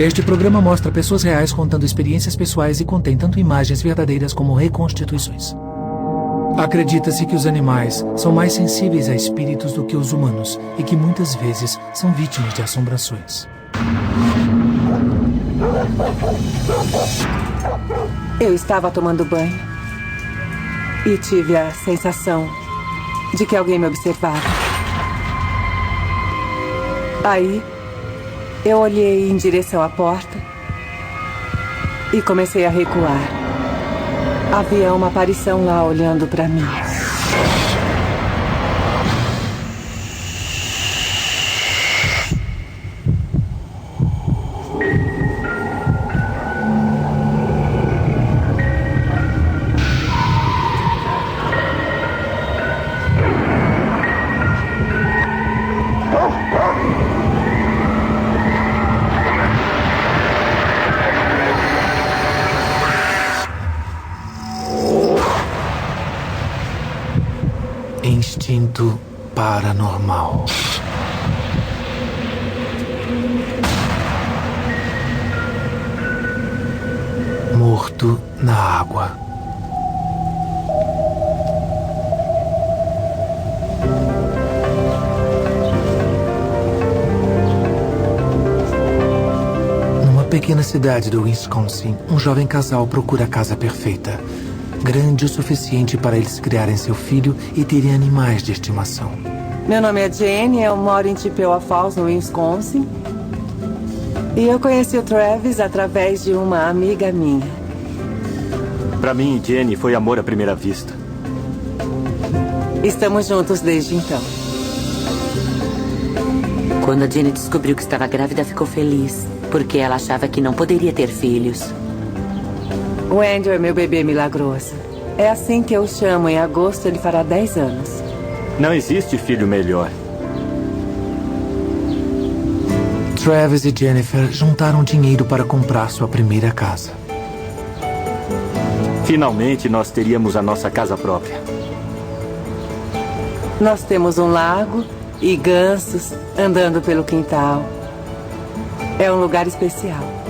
Este programa mostra pessoas reais contando experiências pessoais e contém tanto imagens verdadeiras como reconstituições. Acredita-se que os animais são mais sensíveis a espíritos do que os humanos e que muitas vezes são vítimas de assombrações. Eu estava tomando banho e tive a sensação de que alguém me observava. Aí, eu olhei em direção à porta e comecei a recuar. Havia uma aparição lá olhando para mim. Instinto paranormal. Morto na água. Numa pequena cidade do Wisconsin, um jovem casal procura a casa perfeita. Grande o suficiente para eles criarem seu filho e terem animais de estimação. Meu nome é Jenny, eu moro em Chippewa Falls, no Wisconsin. E eu conheci o Travis através de uma amiga minha. Para mim, Jenny foi amor à primeira vista. Estamos juntos desde então. Quando a Jenny descobriu que estava grávida, ficou feliz, porque ela achava que não poderia ter filhos. O Andrew é meu bebê milagroso. É assim que eu o chamo. Em agosto ele fará 10 anos. Não existe filho melhor. Travis e Jennifer juntaram dinheiro para comprar sua primeira casa. Finalmente nós teríamos a nossa casa própria. Nós temos um lago e gansos andando pelo quintal. É um lugar especial.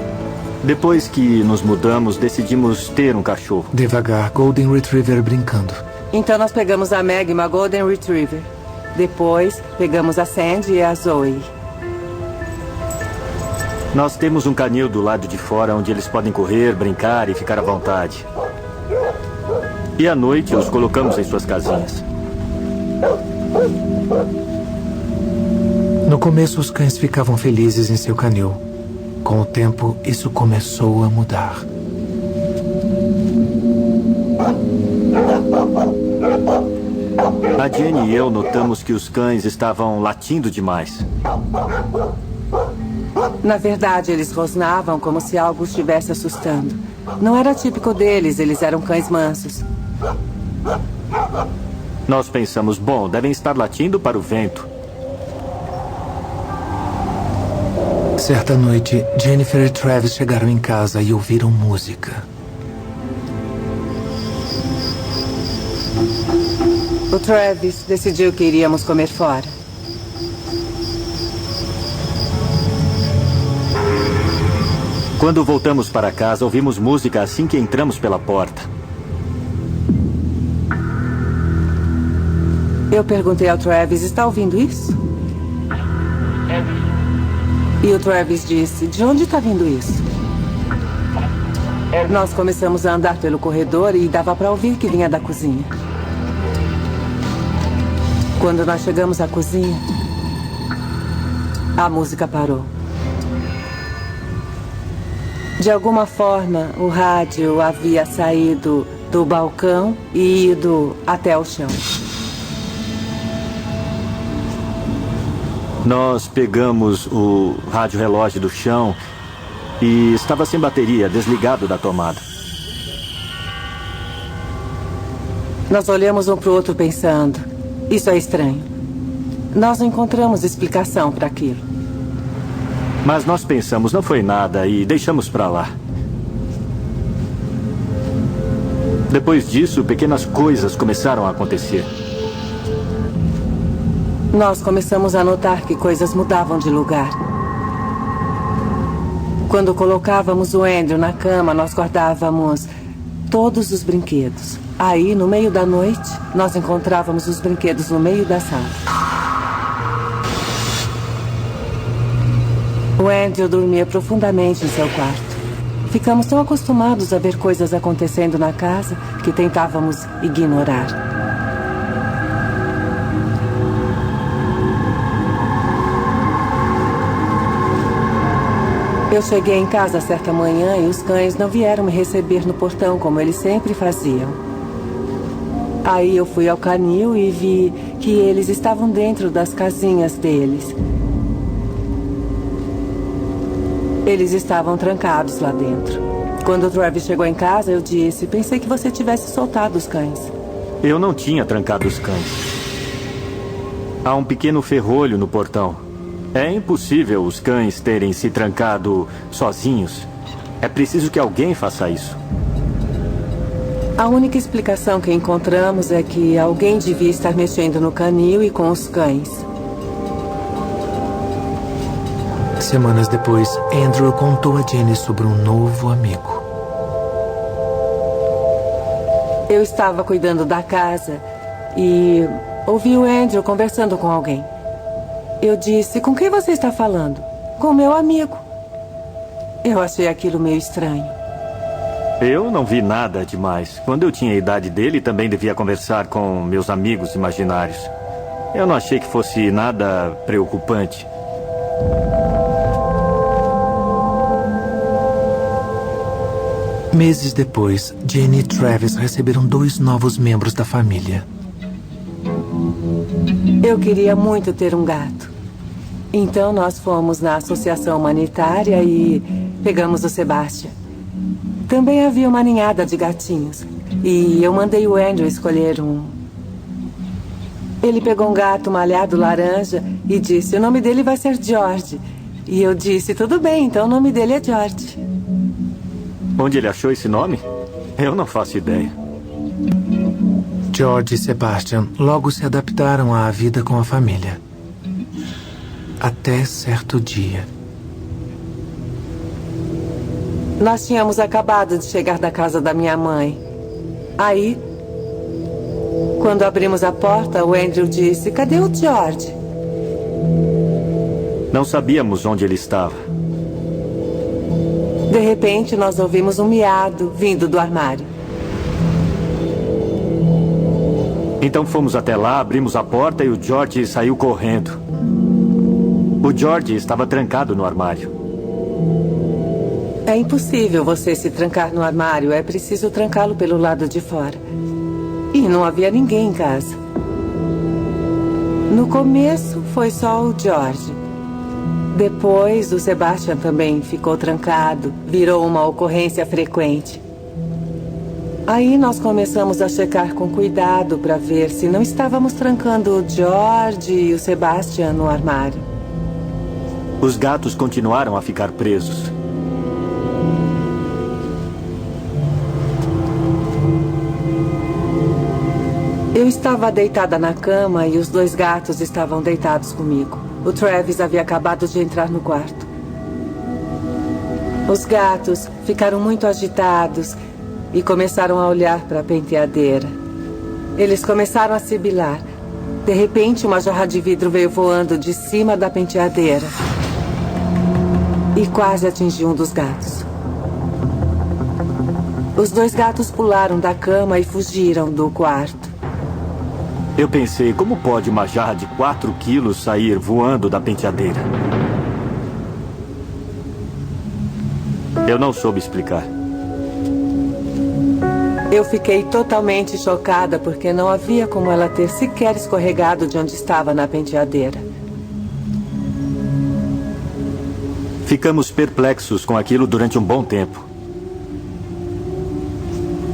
Depois que nos mudamos, decidimos ter um cachorro. Devagar, Golden Retriever brincando. Então nós pegamos a Meg, uma Golden Retriever. Depois, pegamos a Sandy e a Zoe. Nós temos um canil do lado de fora onde eles podem correr, brincar e ficar à vontade. E à noite os colocamos em suas casinhas. No começo, os cães ficavam felizes em seu canil. Com o tempo, isso começou a mudar. A Jenny e eu notamos que os cães estavam latindo demais. Na verdade, eles rosnavam como se algo estivesse assustando. Não era típico deles, eles eram cães mansos. Nós pensamos, bom, devem estar latindo para o vento. Certa noite, Jennifer e Travis chegaram em casa e ouviram música. O Travis decidiu que iríamos comer fora. Quando voltamos para casa, ouvimos música assim que entramos pela porta. Eu perguntei ao Travis, está ouvindo isso? E o Travis disse, de onde está vindo isso? Nós começamos a andar pelo corredor e dava para ouvir que vinha da cozinha. Quando nós chegamos à cozinha, a música parou. De alguma forma, o rádio havia saído do balcão e ido até o chão. Nós pegamos o rádio-relógio do chão e estava sem bateria, desligado da tomada. Nós olhamos um para o outro pensando, isso é estranho. Nós não encontramos explicação para aquilo. Mas nós pensamos, não foi nada e deixamos para lá. Depois disso, pequenas coisas começaram a acontecer. Nós começamos a notar que coisas mudavam de lugar. Quando colocávamos o Andrew na cama, nós guardávamos todos os brinquedos. Aí, no meio da noite, nós encontrávamos os brinquedos no meio da sala. O Andrew dormia profundamente em seu quarto. Ficamos tão acostumados a ver coisas acontecendo na casa que tentávamos ignorar. Eu cheguei em casa certa manhã e os cães não vieram me receber no portão como eles sempre faziam. Aí eu fui ao canil e vi que eles estavam dentro das casinhas deles. Eles estavam trancados lá dentro. Quando o Travis chegou em casa, eu disse: pensei que você tivesse soltado os cães. Eu não tinha trancado os cães. Há um pequeno ferrolho no portão. É impossível os cães terem se trancado sozinhos. É preciso que alguém faça isso. A única explicação que encontramos é que alguém devia estar mexendo no canil e com os cães. Semanas depois, Andrew contou a Jenny sobre um novo amigo. Eu estava cuidando da casa e ouvi o Andrew conversando com alguém. Eu disse: com quem você está falando? Com meu amigo. Eu achei aquilo meio estranho. Eu não vi nada demais. Quando eu tinha a idade dele, também devia conversar com meus amigos imaginários. Eu não achei que fosse nada preocupante. Meses depois, Jenny e Travis receberam 2 novos membros da família. Eu queria muito ter um gato. Então nós fomos na associação humanitária e pegamos o Sebastian. Também havia uma ninhada de gatinhos. E eu mandei o Andrew escolher um. Ele pegou um gato malhado laranja e disse: o nome dele vai ser George. E eu disse: tudo bem, então o nome dele é George. Onde ele achou esse nome? Eu não faço ideia. George e Sebastian logo se adaptaram à vida com a família. Até certo dia. Nós tínhamos acabado de chegar da casa da minha mãe. Aí, quando abrimos a porta, o Andrew disse: cadê o George? Não sabíamos onde ele estava. De repente, nós ouvimos um miado vindo do armário. Então fomos até lá, abrimos a porta e o George saiu correndo. O George estava trancado no armário. É impossível você se trancar no armário. É preciso trancá-lo pelo lado de fora. E não havia ninguém em casa. No começo, foi só o George. Depois, o Sebastian também ficou trancado. Virou uma ocorrência frequente. Aí nós começamos a checar com cuidado para ver se não estávamos trancando o George e o Sebastian no armário. Os gatos continuaram a ficar presos. Eu estava deitada na cama e os 2 gatos estavam deitados comigo. O Travis havia acabado de entrar no quarto. Os gatos ficaram muito agitados e começaram a olhar para a penteadeira. Eles começaram a sibilar. De repente, uma jarra de vidro veio voando de cima da penteadeira e quase atingiu um dos gatos. Os 2 gatos pularam da cama e fugiram do quarto. Eu pensei, como pode uma jarra de 4 quilos sair voando da penteadeira? Eu não soube explicar. Eu fiquei totalmente chocada porque não havia como ela ter sequer escorregado de onde estava na penteadeira. Ficamos perplexos com aquilo durante um bom tempo.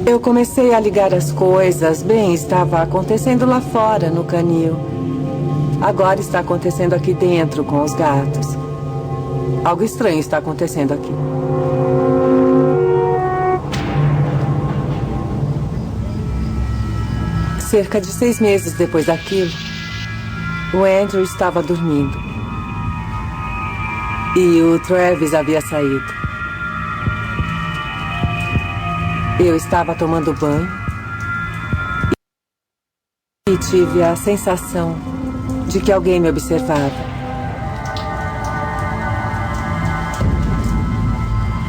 Eu comecei a ligar as coisas. Bem, estava acontecendo lá fora, no canil. Agora está acontecendo aqui dentro com os gatos. Algo estranho está acontecendo aqui. Cerca de 6 meses depois daquilo, o Andrew estava dormindo. E o Travis havia saído. Eu estava tomando banho e tive a sensação de que alguém me observava.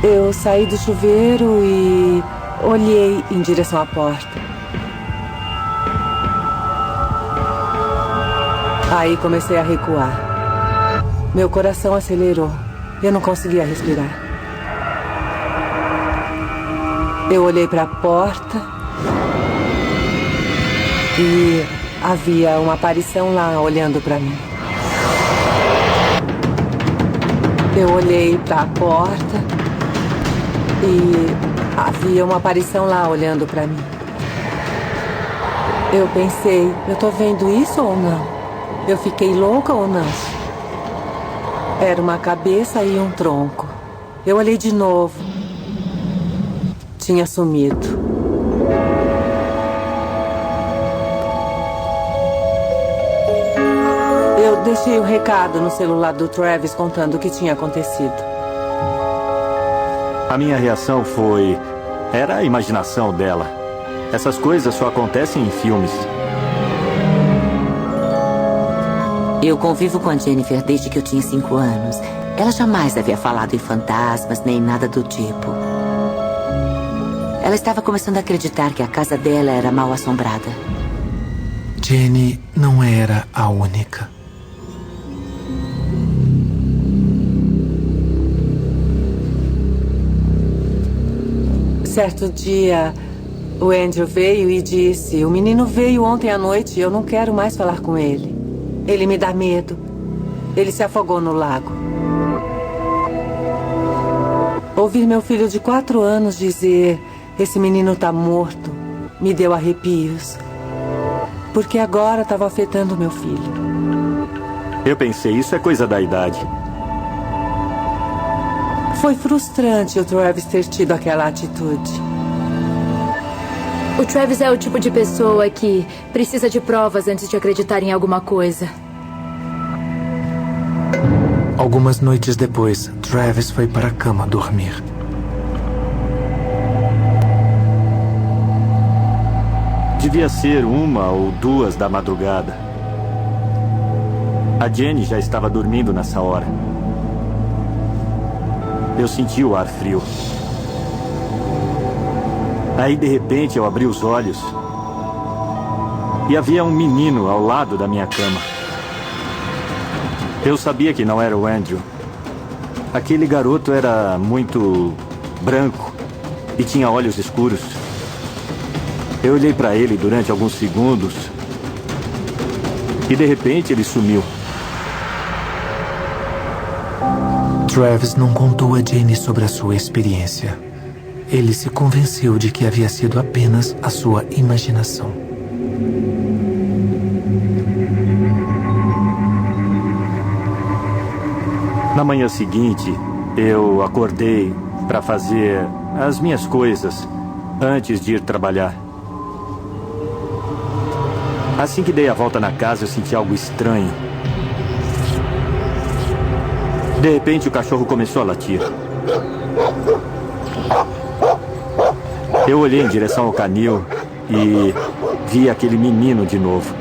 Eu saí do chuveiro e olhei em direção à porta. Aí comecei a recuar. Meu coração acelerou. Eu não conseguia respirar. Eu olhei para a porta e havia uma aparição lá olhando para mim. Eu olhei para a porta e havia uma aparição lá olhando para mim. Eu pensei, eu tô vendo isso ou não? Eu fiquei louca ou não? Era uma cabeça e um tronco. Eu olhei de novo. Tinha sumido. Eu deixei um recado no celular do Travis contando o que tinha acontecido. A minha reação foi... Era a imaginação dela. Essas coisas só acontecem em filmes. Eu convivo com a Jennifer desde que eu tinha 5 anos. Ela jamais havia falado em fantasmas, nem nada do tipo. Ela estava começando a acreditar que a casa dela era mal assombrada. Jenny não era a única. Certo dia, o Andrew veio e disse: o menino veio ontem à noite e eu não quero mais falar com ele. Ele me dá medo. Ele se afogou no lago. Ouvir meu filho de 4 anos dizer: esse menino tá morto, me deu arrepios. Porque agora estava afetando meu filho. Eu pensei, isso é coisa da idade. Foi frustrante o Travis ter tido aquela atitude. O Travis é o tipo de pessoa que precisa de provas antes de acreditar em alguma coisa. Algumas noites depois, Travis foi para a cama dormir. Devia ser 1 ou 2 da madrugada. A Jenny já estava dormindo nessa hora. Eu senti o ar frio. Aí, de repente, eu abri os olhos e havia um menino ao lado da minha cama. Eu sabia que não era o Andrew. Aquele garoto era muito branco e tinha olhos escuros. Eu olhei para ele durante alguns segundos e, de repente, ele sumiu. Travis não contou a Jenny sobre a sua experiência. Ele se convenceu de que havia sido apenas a sua imaginação. Na manhã seguinte, eu acordei para fazer as minhas coisas antes de ir trabalhar. Assim que dei a volta na casa, eu senti algo estranho. De repente, o cachorro começou a latir. Eu olhei em direção ao canil e vi aquele menino de novo.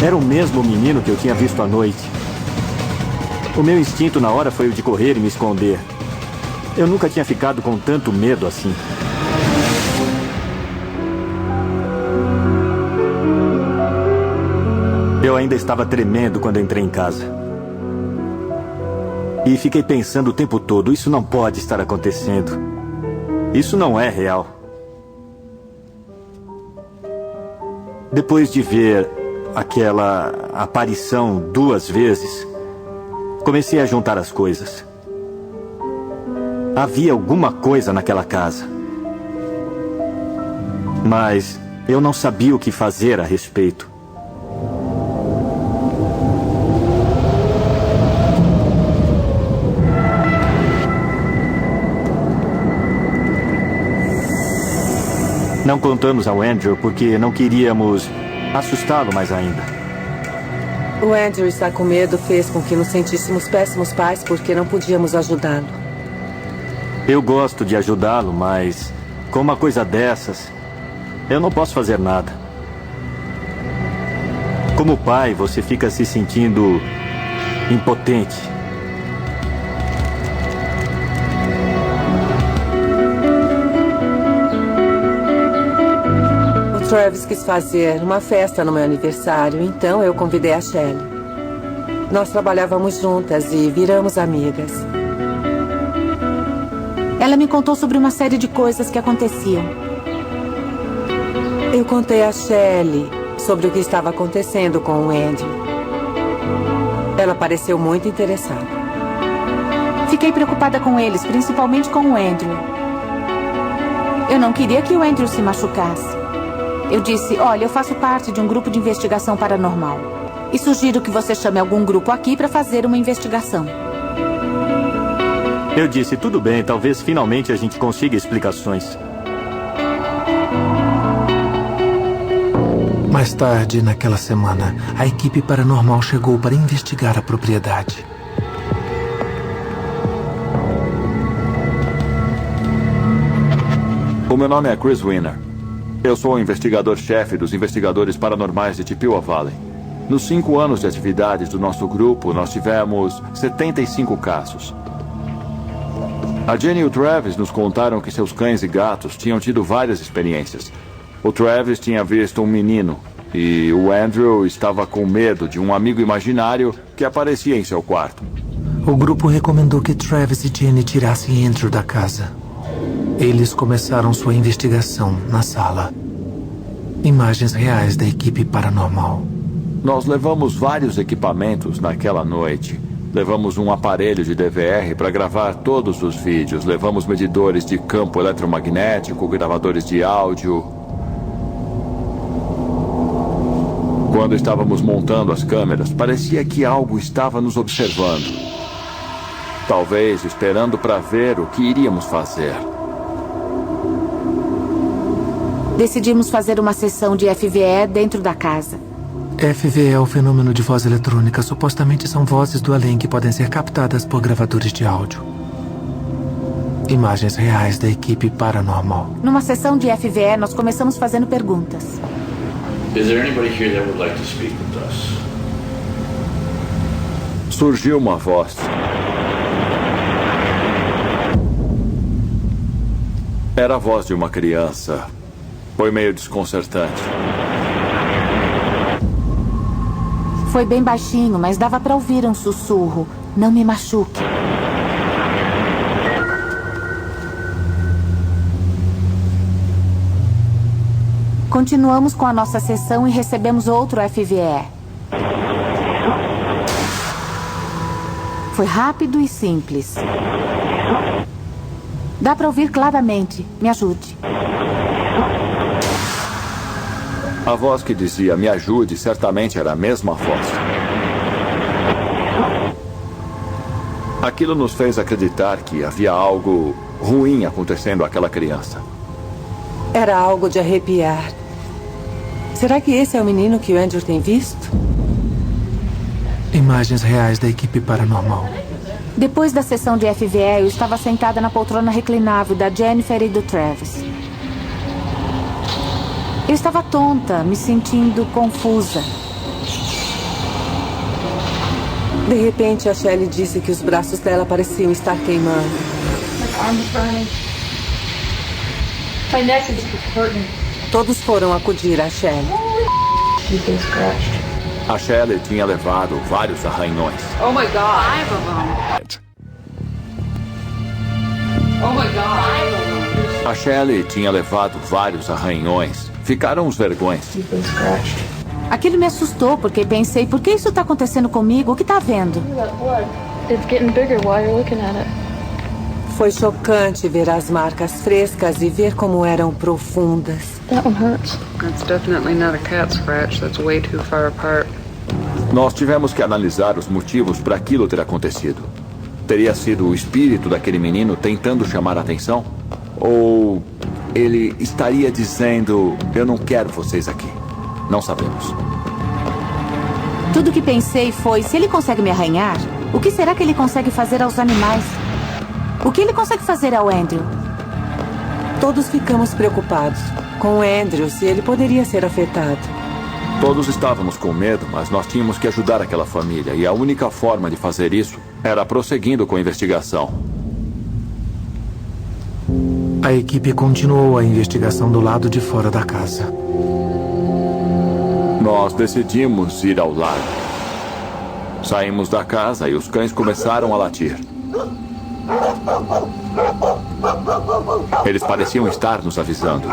Era o mesmo menino que eu tinha visto à noite. O meu instinto na hora foi o de correr e me esconder. Eu nunca tinha ficado com tanto medo assim. Eu ainda estava tremendo quando entrei em casa. E fiquei pensando o tempo todo, isso não pode estar acontecendo. Isso não é real. Depois de ver aquela aparição 2 vezes, comecei a juntar as coisas. Havia alguma coisa naquela casa. Mas eu não sabia o que fazer a respeito. Não contamos ao Andrew porque não queríamos assustá-lo mais ainda. O Andrew estar com medo fez com que nos sentíssemos péssimos pais porque não podíamos ajudá-lo. Eu gosto de ajudá-lo, mas com uma coisa dessas, eu não posso fazer nada. Como pai, você fica se sentindo impotente. O Travis quis fazer uma festa no meu aniversário, então eu convidei a Shelley. Nós trabalhávamos juntas e viramos amigas. Ela me contou sobre uma série de coisas que aconteciam. Eu contei a Shelley sobre o que estava acontecendo com o Andrew. Ela pareceu muito interessada. Fiquei preocupada com eles, principalmente com o Andrew. Eu não queria que o Andrew se machucasse. Eu disse, olha, eu faço parte de um grupo de investigação paranormal. E sugiro que você chame algum grupo aqui para fazer uma investigação. Eu disse, tudo bem, talvez finalmente a gente consiga explicações. Mais tarde, naquela semana, a equipe paranormal chegou para investigar a propriedade. O meu nome é Chris Winner. Eu sou o investigador-chefe dos investigadores paranormais de Chippewa Valley. Nos 5 anos de atividades do nosso grupo, nós tivemos 75 casos. A Jenny e o Travis nos contaram que seus cães e gatos tinham tido várias experiências. O Travis tinha visto um menino e o Andrew estava com medo de um amigo imaginário que aparecia em seu quarto. O grupo recomendou que Travis e Jenny tirassem Andrew da casa. Eles começaram sua investigação na sala. Imagens reais da equipe paranormal. Nós levamos vários equipamentos naquela noite. Levamos um aparelho de DVR para gravar todos os vídeos. Levamos medidores de campo eletromagnético, gravadores de áudio. Quando estávamos montando as câmeras, parecia que algo estava nos observando. Talvez esperando para ver o que iríamos fazer. Decidimos fazer uma sessão de FVE dentro da casa. FVE é o fenômeno de voz eletrônica. Supostamente são vozes do além que podem ser captadas por gravadores de áudio. Imagens reais da equipe paranormal. Numa sessão de FVE, nós começamos fazendo perguntas. Is there anybody here that would like to speak with us? Surgiu uma voz. Era a voz de uma criança. Foi meio desconcertante. Foi bem baixinho, mas dava para ouvir um sussurro. Não me machuque. Continuamos com a nossa sessão e recebemos outro FVE. Foi rápido e simples. Dá para ouvir claramente. Me ajude. A voz que dizia, me ajude, certamente era a mesma voz. Aquilo nos fez acreditar que havia algo ruim acontecendo àquela criança. Era algo de arrepiar. Será que esse é o menino que o Andrew tem visto? Imagens reais da equipe paranormal. Depois da sessão de FVE, eu estava sentada na poltrona reclinável da Jennifer e do Travis. Eu estava tonta, me sentindo confusa. De repente, a Shelley disse que os braços dela pareciam estar queimando. Todos foram acudir a Shelley. A Shelley tinha levado vários arranhões. Oh my God. 5 of them. Oh my God. A Shelley tinha levado vários arranhões. Ficaram os vergões. Aquilo me assustou, porque pensei, por que isso está acontecendo comigo? O que está vendo? Foi chocante ver as marcas frescas e ver como eram profundas. That's definitely not a cat scratch. That's way too far apart. Nós tivemos que analisar os motivos para aquilo ter acontecido. Teria sido o espírito daquele menino tentando chamar a atenção? Ou ele estaria dizendo, eu não quero vocês aqui? Não sabemos. Tudo que pensei foi, se ele consegue me arranhar, o que será que ele consegue fazer aos animais? O que ele consegue fazer ao Andrew? Todos ficamos preocupados com o Andrew, se ele poderia ser afetado. Todos estávamos com medo, mas nós tínhamos que ajudar aquela família. E a única forma de fazer isso era prosseguindo com a investigação. A equipe continuou a investigação do lado de fora da casa. Nós decidimos ir ao lago. Saímos da casa e os cães começaram a latir. Eles pareciam estar nos avisando.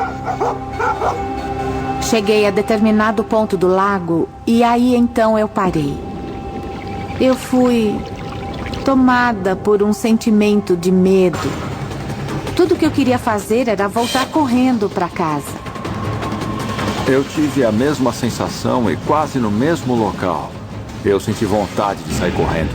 Cheguei a determinado ponto do lago e aí então eu parei. Eu fui tomada por um sentimento de medo. Tudo que eu queria fazer era voltar correndo para casa. Eu tive a mesma sensação e quase no mesmo local. Eu senti vontade de sair correndo.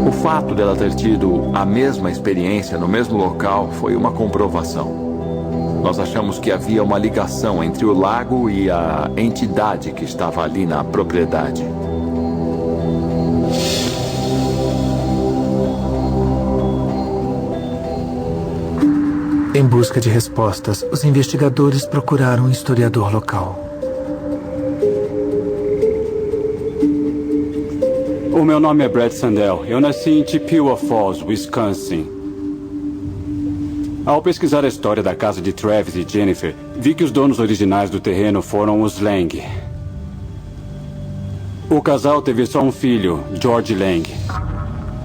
O fato dela ter tido a mesma experiência no mesmo local foi uma comprovação. Nós achamos que havia uma ligação entre o lago e a entidade que estava ali na propriedade. Em busca de respostas, os investigadores procuraram um historiador local. O meu nome é Brad Sandell. Eu nasci em Chippewa Falls, Wisconsin. Ao pesquisar a história da casa de Travis e Jennifer, vi que os donos originais do terreno foram os Lang. O casal teve só um filho, George Lang.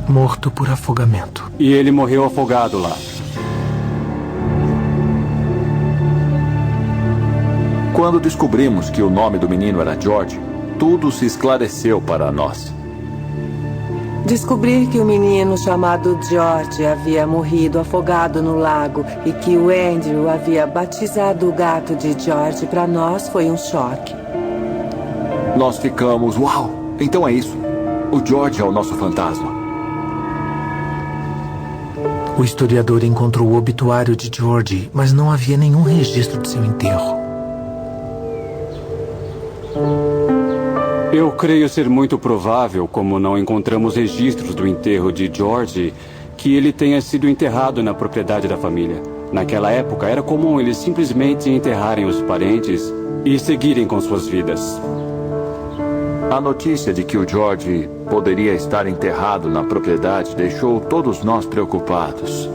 Morto por afogamento. E ele morreu afogado lá. Quando descobrimos que o nome do menino era George, tudo se esclareceu para nós. Descobrir que o menino chamado George havia morrido afogado no lago e que o Andrew havia batizado o gato de George para nós foi um choque. Nós ficamos, uau, então é isso. O George é o nosso fantasma. O historiador encontrou o obituário de George, mas não havia nenhum registro de seu enterro. Eu creio ser muito provável, como não encontramos registros do enterro de George, que ele tenha sido enterrado na propriedade da família. Naquela época, era comum eles simplesmente enterrarem os parentes e seguirem com suas vidas. A notícia de que o George poderia estar enterrado na propriedade deixou todos nós preocupados.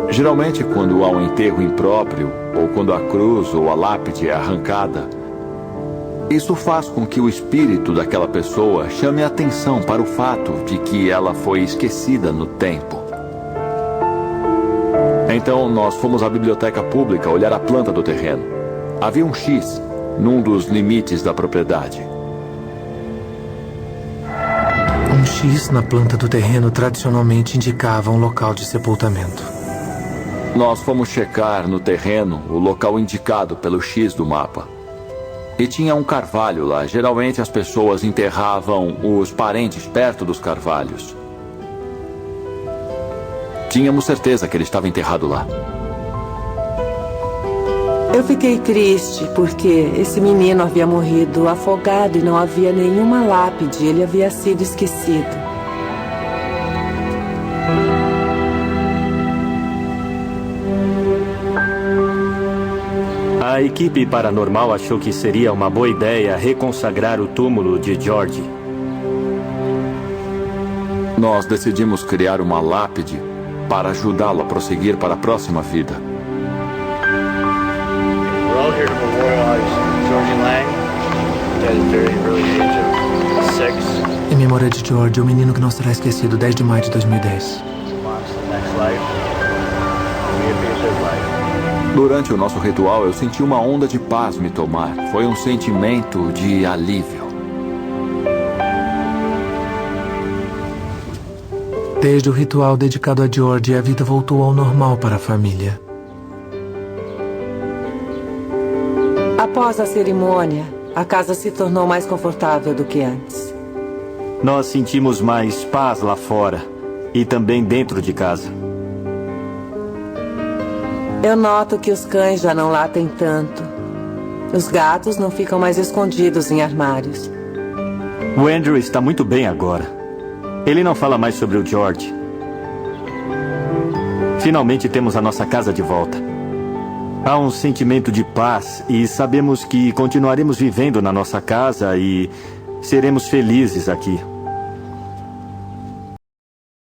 Geralmente, quando há um enterro impróprio, ou quando a cruz ou a lápide é arrancada, isso faz com que o espírito daquela pessoa chame a atenção para o fato de que ela foi esquecida no tempo. Então, nós fomos à biblioteca pública olhar a planta do terreno. Havia um X num dos limites da propriedade. Um X na planta do terreno tradicionalmente indicava um local de sepultamento. Nós fomos checar no terreno o local indicado pelo X do mapa. E tinha um carvalho lá. Geralmente as pessoas enterravam os parentes perto dos carvalhos. Tínhamos certeza que ele estava enterrado lá. Eu fiquei triste porque esse menino havia morrido afogado e não havia nenhuma lápide. Ele havia sido esquecido. A equipe paranormal achou que seria uma boa ideia reconsagrar o túmulo de George. Nós decidimos criar uma lápide para ajudá-lo a prosseguir para a próxima vida. We're all here to memorialize George Lang, at a very early age of 6. Em memória de George, o menino que não será esquecido, 10 de maio de 2010. Durante o nosso ritual, eu senti uma onda de paz me tomar. Foi um sentimento de alívio. Desde o ritual dedicado a George, a vida voltou ao normal para a família. Após a cerimônia, a casa se tornou mais confortável do que antes. Nós sentimos mais paz lá fora e também dentro de casa. Eu noto que os cães já não latem tanto. Os gatos não ficam mais escondidos em armários. O Andrew está muito bem agora. Ele não fala mais sobre o George. Finalmente temos a nossa casa de volta. Há um sentimento de paz e sabemos que continuaremos vivendo na nossa casa e seremos felizes aqui.